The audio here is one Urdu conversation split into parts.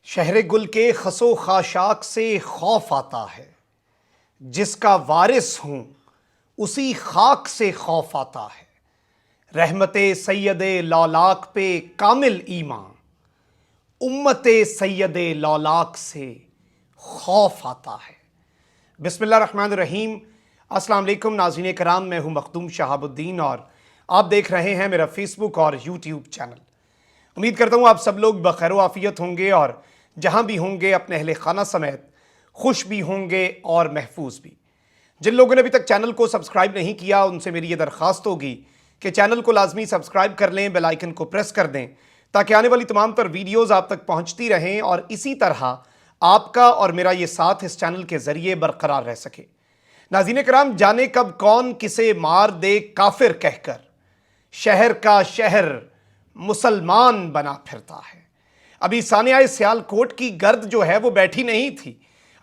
شہر گل کے خسو خاشاک سے خوف آتا ہے، جس کا وارث ہوں اسی خاک سے خوف آتا ہے۔ رحمت سید لولاک پہ کامل ایمان، امت سید لولاک سے خوف آتا ہے۔ بسم اللہ الرحمن الرحیم۔ السلام علیکم ناظرین کرام، میں ہوں مخدوم شہاب الدین اور آپ دیکھ رہے ہیں میرا فیس بک اور یوٹیوب چینل۔ امید کرتا ہوں آپ سب لوگ بخیر و عافیت ہوں گے اور جہاں بھی ہوں گے اپنے اہل خانہ سمیت خوش بھی ہوں گے اور محفوظ بھی۔ جن لوگوں نے ابھی تک چینل کو سبسکرائب نہیں کیا ان سے میری یہ درخواست ہوگی کہ چینل کو لازمی سبسکرائب کر لیں، بیل آئیکن کو پریس کر دیں تاکہ آنے والی تمام تر ویڈیوز آپ تک پہنچتی رہیں اور اسی طرح آپ کا اور میرا یہ ساتھ اس چینل کے ذریعے برقرار رہ سکے۔ ناظرین کرام، جانے کب کون کسے مار دے کافر کہہ کر، شہر کا شہر مسلمان بنا پھرتا ہے۔ ابھی سانحہ سیالکوٹ کی گرد جو ہے وہ بیٹھی نہیں تھی۔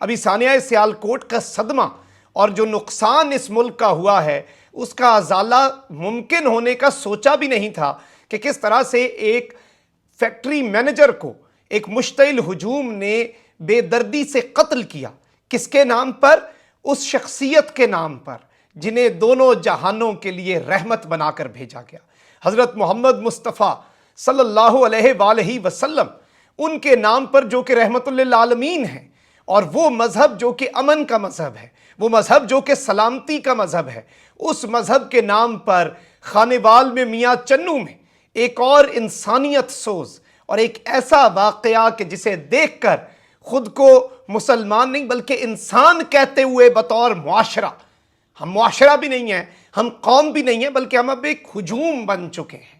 ابھی سانحہ سیالکوٹ کا صدمہ اور جو نقصان اس ملک کا ہوا ہے اس کا ازالہ ممکن ہونے کا سوچا بھی نہیں تھا کہ کس طرح سے ایک فیکٹری مینیجر کو ایک مشتعل ہجوم نے بے دردی سے قتل کیا۔ کس کے نام پر؟ اس شخصیت کے نام پر جنہیں دونوں جہانوں کے لیے رحمت بنا کر بھیجا گیا، حضرت محمد مصطفیٰ صلی اللہ علیہ وآلہ وسلم، ان کے نام پر جو کہ رحمت للعالمین ہے، اور وہ مذہب جو کہ امن کا مذہب ہے، وہ مذہب جو کہ سلامتی کا مذہب ہے، اس مذہب کے نام پر خانیوال میں میاں چنو میں ایک اور انسانیت سوز اور ایک ایسا واقعہ کہ جسے دیکھ کر خود کو مسلمان نہیں بلکہ انسان کہتے ہوئے بطور معاشرہ، ہم معاشرہ بھی نہیں ہیں، ہم قوم بھی نہیں ہیں، بلکہ ہم اب ایک ہجوم بن چکے ہیں۔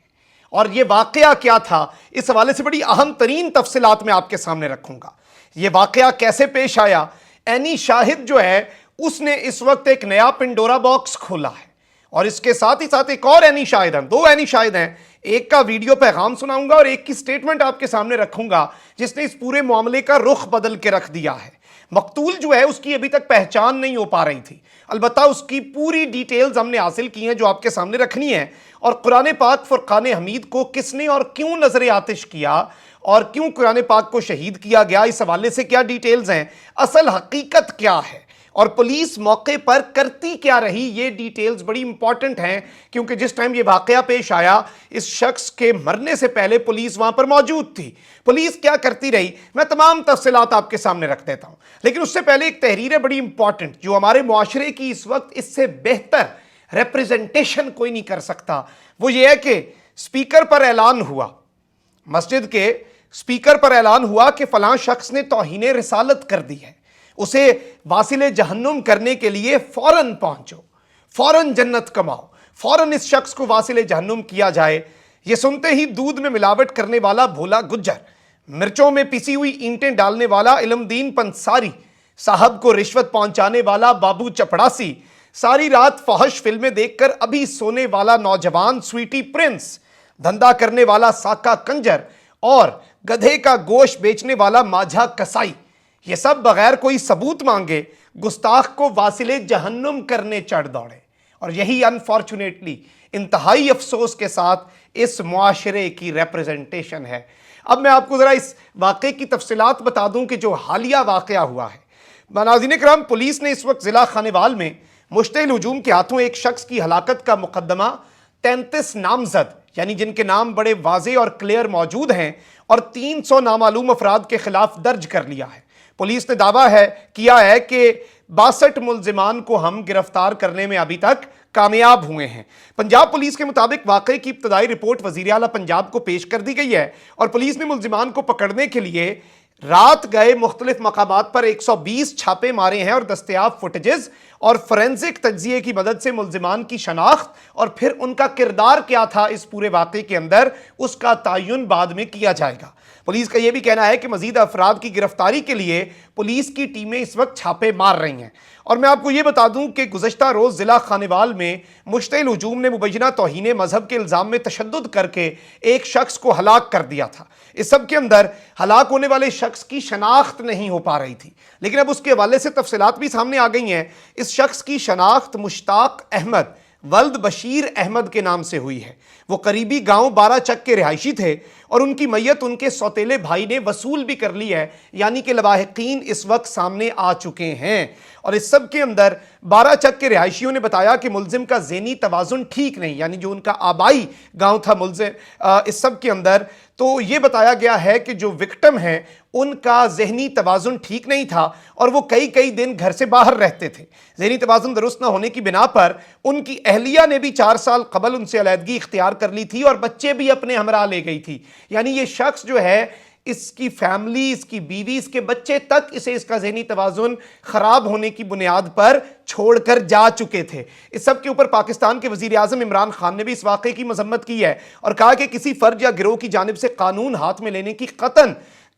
اور یہ واقعہ کیا تھا، اس حوالے سے بڑی اہم ترین تفصیلات میں آپ کے سامنے رکھوں گا۔ یہ واقعہ کیسے پیش آیا؟ اینی شاہد جو ہے اس نے اس وقت ایک نیا پنڈورا باکس کھولا ہے، اور اس کے ساتھ ہی ساتھ ایک اور اینی شاہد ہیں، دو اینی شاہد ہیں۔ ایک کا ویڈیو پیغام سناؤں گا اور ایک کی سٹیٹمنٹ آپ کے سامنے رکھوں گا جس نے اس پورے معاملے کا رخ بدل کے رکھ دیا ہے۔ مقتول جو ہے اس کی ابھی تک پہچان نہیں ہو پا رہی تھی، البتہ اس کی پوری ڈیٹیلز ہم نے حاصل کی ہیں جو آپ کے سامنے رکھنی ہے، اور قرآن پاک فرقان حمید کو کس نے اور کیوں نظر آتش کیا اور کیوں قرآن پاک کو شہید کیا گیا، اس حوالے سے کیا ڈیٹیلز ہیں، اصل حقیقت کیا ہے، اور پولیس موقع پر کرتی کیا رہی، یہ ڈیٹیلز بڑی امپورٹنٹ ہیں کیونکہ جس ٹائم یہ واقعہ پیش آیا اس شخص کے مرنے سے پہلے پولیس وہاں پر موجود تھی۔ پولیس کیا کرتی رہی، میں تمام تفصیلات آپ کے سامنے رکھ دیتا ہوں، لیکن اس سے پہلے ایک تحریر ہے بڑی امپورٹنٹ جو ہمارے معاشرے کی اس وقت اس سے بہتر ریپریزنٹیشن کوئی نہیں کر سکتا۔ وہ یہ ہے کہ سپیکر پر اعلان ہوا، مسجد کے سپیکر پر اعلان ہوا کہ فلاں شخص نے توہین رسالت کر دی ہے، اسے واصل جہنم کرنے کے لیے فوراً پہنچو، فوراً جنت کماؤ، فوراً اس شخص کو واصل جہنم کیا جائے۔ یہ سنتے ہی دودھ میں ملاوٹ کرنے والا بھولا گجر، مرچوں میں پسی ہوئی اینٹیں ڈالنے والا علم دین پنساری، صاحب کو رشوت پہنچانے والا بابو چپڑاسی، ساری رات فحش فلمیں دیکھ کر ابھی سونے والا نوجوان سویٹی پرنس، دھندا کرنے والا ساکا کنجر اور گدھے کا گوشت بیچنے والا ماجھا کسائی، یہ سب بغیر کوئی ثبوت مانگے گستاخ کو واصل جہنم کرنے چڑھ دوڑے، اور یہی انفارچونیٹلی انتہائی افسوس کے ساتھ اس معاشرے کی ریپریزنٹیشن ہے۔ اب میں آپ کو ذرا اس واقعے کی تفصیلات بتا دوں کہ جو حالیہ واقعہ ہوا ہے۔ ناظرین کرام، پولیس نے اس وقت ضلع خانیوال میں مشتعل ہجوم کے ہاتھوں ایک شخص کی ہلاکت کا مقدمہ 33 نامزد یعنی جن کے نام بڑے واضح اور کلیئر موجود ہیں اور 300 نامعلوم افراد کے خلاف درج کر لیا ہے۔ پولیس نے دعویٰ کیا ہے کہ 62 ملزمان کو ہم گرفتار کرنے میں ابھی تک کامیاب ہوئے ہیں۔ پنجاب پولیس کے مطابق واقعے کی ابتدائی رپورٹ وزیر اعلیٰ پنجاب کو پیش کر دی گئی ہے، اور پولیس نے ملزمان کو پکڑنے کے لیے رات گئے مختلف مقامات پر 120 چھاپے مارے ہیں، اور دستیاب فوٹیجز اور فورینزک تجزیے کی مدد سے ملزمان کی شناخت اور پھر ان کا کردار کیا تھا اس پورے واقعے کے اندر اس کا تعین بعد میں کیا جائے گا۔ پولیس کا یہ بھی کہنا ہے کہ مزید افراد کی گرفتاری کے لیے پولیس کی ٹیمیں اس وقت چھاپے مار رہی ہیں۔ اور میں آپ کو یہ بتا دوں کہ گزشتہ روز ضلع خانیوال میں مشتعل ہجوم نے مبینہ توہین مذہب کے الزام میں تشدد کر کے ایک شخص کو ہلاک کر دیا تھا۔ اس سب کے اندر ہلاک ہونے والے شخص کی شناخت نہیں ہو پا رہی تھی، لیکن اب اس کے حوالے سے تفصیلات بھی سامنے آ گئی ہیں۔ اس شخص کی شناخت مشتاق احمد ولد بشیر احمد کے نام سے ہوئی ہے۔ وہ قریبی گاؤں بارہ چک کے رہائشی تھے اور ان کی میت ان کے سوتیلے بھائی نے وصول بھی کر لی ہے، یعنی کہ لواحقین اس وقت سامنے آ چکے ہیں۔ اور اس سب کے اندر بارہ چک کے رہائشیوں نے بتایا کہ ملزم کا ذہنی توازن ٹھیک نہیں، یعنی جو ان کا آبائی گاؤں تھا ملزم، اس سب کے اندر تو یہ بتایا گیا ہے کہ جو وکٹم ہیں ان کا ذہنی توازن ٹھیک نہیں تھا اور وہ کئی دن گھر سے باہر رہتے تھے۔ ذہنی توازن درست نہ ہونے کی بنا پر ان کی اہلیہ نے بھی 4 سال قبل ان سے علیحدگی اختیار کر لی تھی اور بچے بھی اپنے ہمراہ لے گئی تھی۔ یعنی یہ شخص جو ہے، اس کی فیملی، اس کی بیوی، اس کے بچے تک اسے اس کا ذہنی توازن خراب ہونے کی بنیاد پر چھوڑ کر جا چکے تھے۔ اس سب کے اوپر پاکستان کے وزیر اعظم عمران خان نے بھی اس واقعے کی مذمت کی ہے اور کہا کہ کسی فرد یا گروہ کی جانب سے قانون ہاتھ میں لینے کی قطعاً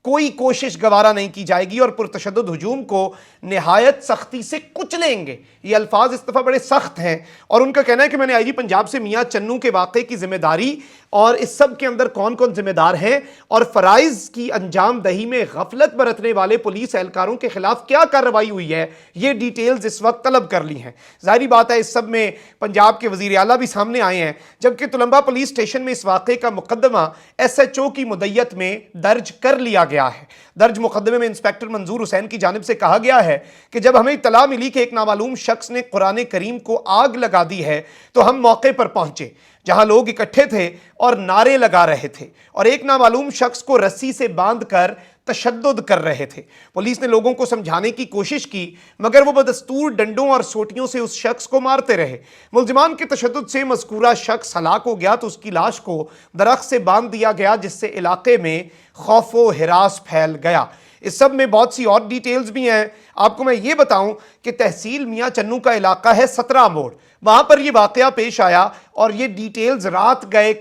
کوئی کوشش گوارا نہیں کی جائے گی اور پرتشدد ہجوم کو نہایت سختی سے کچلیں گے۔ یہ الفاظ اس دفعہ بڑے سخت ہیں اور ان کا کہنا ہے کہ میں نے آئی جی پنجاب سے میاں چنو کے واقعے کی ذمہ داری اور اس سب کے اندر کون کون ذمہ دار ہیں اور فرائض کی انجام دہی میں غفلت برتنے والے پولیس اہلکاروں کے خلاف کیا کارروائی ہوئی ہے، یہ ڈیٹیلز اس وقت طلب کر لی ہیں۔ ظاہری بات ہے اس سب میں پنجاب کے وزیر اعلیٰ بھی سامنے آئے ہیں، جبکہ تلمبہ پولیس اسٹیشن میں اس واقعے کا مقدمہ SHO کی مدیت میں درج کر لیا گیا ہے۔ درج مقدمے میں انسپیکٹر منظور حسین کی جانب سے کہا گیا ہے کہ جب ہمیں اطلاع ملی کہ ایک نامعلوم شخص نے قرآن کریم کو آگ لگا دی ہے تو ہم موقع پر پہنچے، جہاں لوگ اکٹھے تھے اور نعرے لگا رہے تھے اور ایک نامعلوم شخص کو رسی سے باندھ کر تشدد کر رہے تھے۔ پولیس نے لوگوں کو سمجھانے کی کوشش کی مگر وہ بدستور ڈنڈوں اور سوٹیوں سے اس شخص کو مارتے رہے۔ ملزمان کے تشدد سے مذکورہ شخص ہلاک ہو گیا تو اس کی لاش کو درخت سے باندھ دیا گیا، جس سے علاقے میں خوف و ہراس پھیل گیا۔ اس سب میں بہت سی اور ڈیٹیلز بھی ہیں۔ آپ کو میں یہ بتاؤں کہ تحصیل میاں چنو کا علاقہ ہے 17 موڑ، وہاں پر یہ واقعہ پیش آیا اور یہ ڈیٹیلز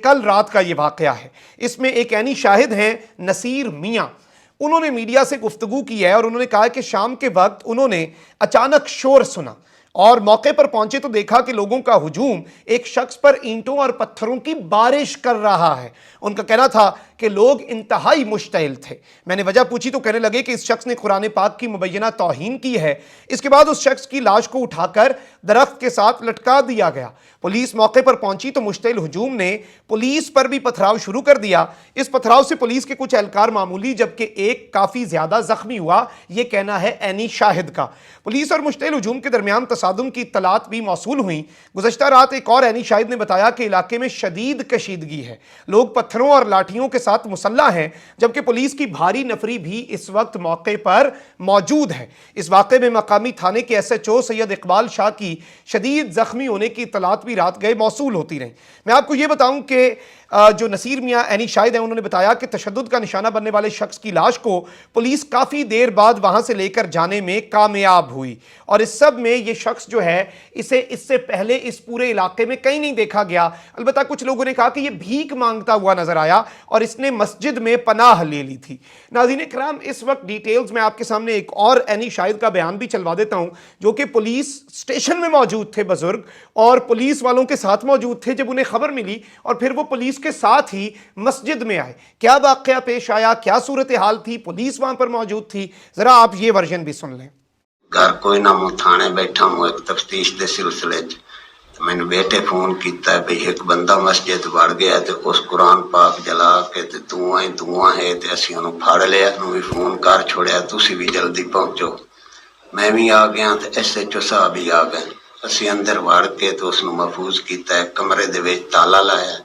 کل رات کا یہ واقعہ ہے۔ اس میں ایک عینی شاہد ہیں نصیر میاں، انہوں نے میڈیا سے گفتگو کی ہے اور انہوں نے کہا کہ شام کے وقت انہوں نے اچانک شور سنا اور موقع پر پہنچے تو دیکھا کہ لوگوں کا ہجوم ایک شخص پر اینٹوں اور پتھروں کی بارش کر رہا ہے۔ ان کا کہنا تھا کہ لوگ انتہائی مشتعل تھے۔ میں نے وجہ پوچھی تو کہنے لگے کہ اس شخص نے قرآن پاک کی مبینہ توہین کی ہے۔ اس کے بعد اس شخص کی لاش کو اٹھا کر درخت کے ساتھ لٹکا دیا گیا۔ پولیس موقع پر پہنچی تو مشتعل ہجوم نے پولیس پر بھی پتھراؤ شروع کر دیا۔ اس پتھراؤ سے پولیس کے کچھ اہلکار معمولی جبکہ ایک کافی زیادہ زخمی ہوا، یہ کہنا ہے عینی شاہد کا۔ پولیس اور مشتعل ہجوم کے درمیان تصادم کی اطلاعات بھی موصول ہوئیں۔ گزشتہ رات ایک اور عینی شاہد نے بتایا کہ علاقے میں شدید کشیدگی ہے، لوگ پتھروں اور لاٹھیوں کے ساتھ مسلح ہیں، جبکہ پولیس کی بھاری نفری بھی اس وقت موقع پر موجود ہے۔ اس واقعے میں مقامی تھانے کے SHO سید اقبال شاہ کی شدید زخمی ہونے کی اطلاعات بھی رات گئے موصول ہوتی رہیں۔ میں آپ کو یہ بتاؤں کہ جو نصیر میاں عینی شاہد ہیں، انہوں نے بتایا کہ تشدد کا نشانہ بننے والے شخص کی لاش کو پولیس کافی دیر بعد وہاں سے لے کر جانے میں کامیاب ہوئی اور اس سب میں یہ شخص جو ہے اسے اس سے پہلے اس پورے علاقے میں کہیں نہیں دیکھا گیا۔ البتہ کچھ لوگوں نے کہا کہ یہ بھیک مانگتا ہوا نظر آیا اور اس نے مسجد میں پناہ لے لی تھی۔ ناظرین کرام، اس وقت ڈیٹیلز میں آپ کے سامنے ایک اور عینی شاہد کا بیان بھی چلوا دیتا ہوں جو کہ پولیس اسٹیشن میں موجود تھے بزرگ اور پولیس والوں کے ساتھ موجود تھے جب انہیں خبر ملی اور پھر وہ پولیس کے ساتھ ہی مسجد میں آئے۔ کیا واقعہ پیش آیا، کیا صورتحال تھی، پولیس وہاں پر موجود تھی، ذرا آپ یہ ورژن بھی سن لیں۔ گھر کوئی نہ مو تھانے بیٹھا ہوں ایک تفتیش دے سلسلے میں نے بیٹے فون کیتا ہے بھئی ایک بندہ مسجد وڑ گیا تے اس قرآن پاک جلا کے تے دعائیں ہے تے اسی انہوں پھاڑ لیا، انہوں بھی فون کر چھوڑیا تسی بھی جلدی پہنچو۔ میں بھی آ گیا تے SHO صاحب بھی آ گئے، اسی اندر وڑ کے تو اس نو محفوظ کیتا ہے، کمرے دے وچ تالا لایا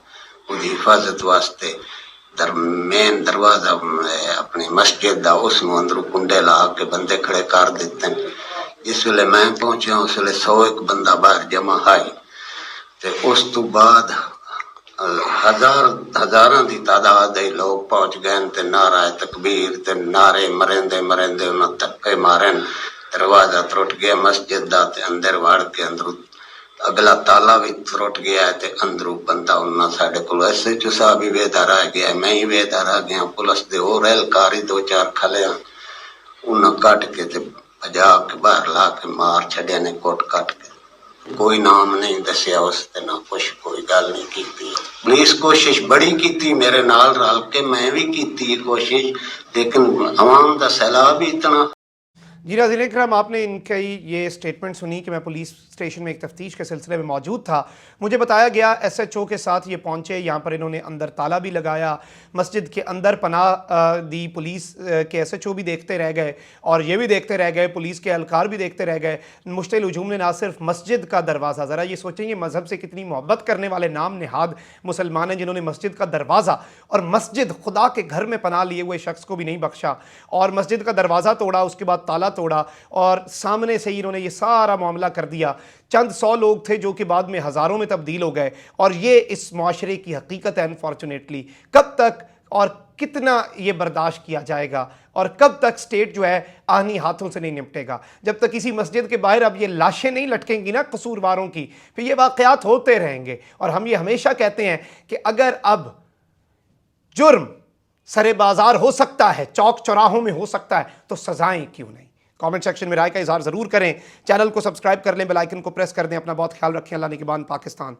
دی حفاظت واسطے۔ مین دروازہ اپنی مسجد دا اس نو اندروں کنڈے لا کے بندے کھڑے کر دیتے ہیں۔ جس ویلے میں پہنچیا اس ویلے 101 بندہ باہر جمع ہے تے اس تو بعد ہزاراں دی تعداد دے لوگ پہنچ گئے تے نعرہ تکبیر تے نعرے مرندے انہاں تکے مارن، دروازہ ٹوٹ گیا مسجد دا تے اندر وڑ کے اندروں اگلا تالا بھی ٹوٹ گیا ہے تے اندروں بندہ انہاں ساڈے کول SHO صاحب بھی ویدا رہ گیا، میں ہی ویدا رہ گیا، پولیس دے اور اہلکار 2-4 کھلے انہاں کٹ کے تے بجا کے باہر لا کے مار چھڈیا نے کوٹ کٹ کے۔ کوئی نام نہیں دسیا اس تے نہ کچھ، کوئی گل نہیں کیتی۔ پولیس کوشش بڑی کیتی میرے نال رل کے، میں بھی کیتی کوشش، لیکن عوام دا سیلاب ہی اتنا۔ جی ناظرین کرام، آپ نے ان کی یہ سٹیٹمنٹ سنی کہ میں پولیس اسٹیشن میں ایک تفتیش کے سلسلے میں موجود تھا. مجھے بتایا گیا ایس ایچ او کے ساتھ یہ پہنچے, یہاں پر انہوں نے اندر تالا بھی لگایا, مسجد کے اندر پناہ دی, پولیس کے ایس ایچ او بھی دیکھتے رہ گئے اور یہ بھی دیکھتے رہ گئے, پولیس کے اہلکار بھی دیکھتے رہ گئے. مشتعل ہجوم نے نہ صرف مسجد کا دروازہ, ذرا یہ سوچیں یہ مذہب سے کتنی محبت کرنے والے نام نہاد مسلمان ہیں جنہوں نے مسجد کا دروازہ اور مسجد خدا کے گھر میں پناہ لیے ہوئے شخص کو بھی نہیں بخشا, اور مسجد کا دروازہ توڑا, اس کے بعد تالا توڑا اور سامنے سے ہی انہوں نے یہ سارا معاملہ کر دیا. چند 100 لوگ تھے جو کہ بعد میں ہزاروں میں تبدیل ہو گئے, اور یہ اس معاشرے کی حقیقت ہے. انفارچونیٹلی کب تک اور کتنا یہ برداشت کیا جائے گا, اور کب تک سٹیٹ جو ہے آہنی ہاتھوں سے نہیں نپٹے گا؟ جب تک کسی مسجد کے باہر اب یہ لاشیں نہیں لٹکیں گی نا قصورواروں کی, پھر یہ واقعات ہوتے رہیں گے. اور ہم یہ ہمیشہ کہتے ہیں کہ اگر اب جرم سرے بازار ہو سکتا ہے, چوک چوراہوں میں ہو سکتا ہے, تو سزائیں کیوں نہیں؟ کامنٹ سیکشن میں رائے کا اظہار ضرور کریں, چینل کو سبسکرائب کر لیں, بیل آئیکن کو پریس کر دیں. اپنا بہت خیال رکھیں. اللہ نگہبان پاکستان.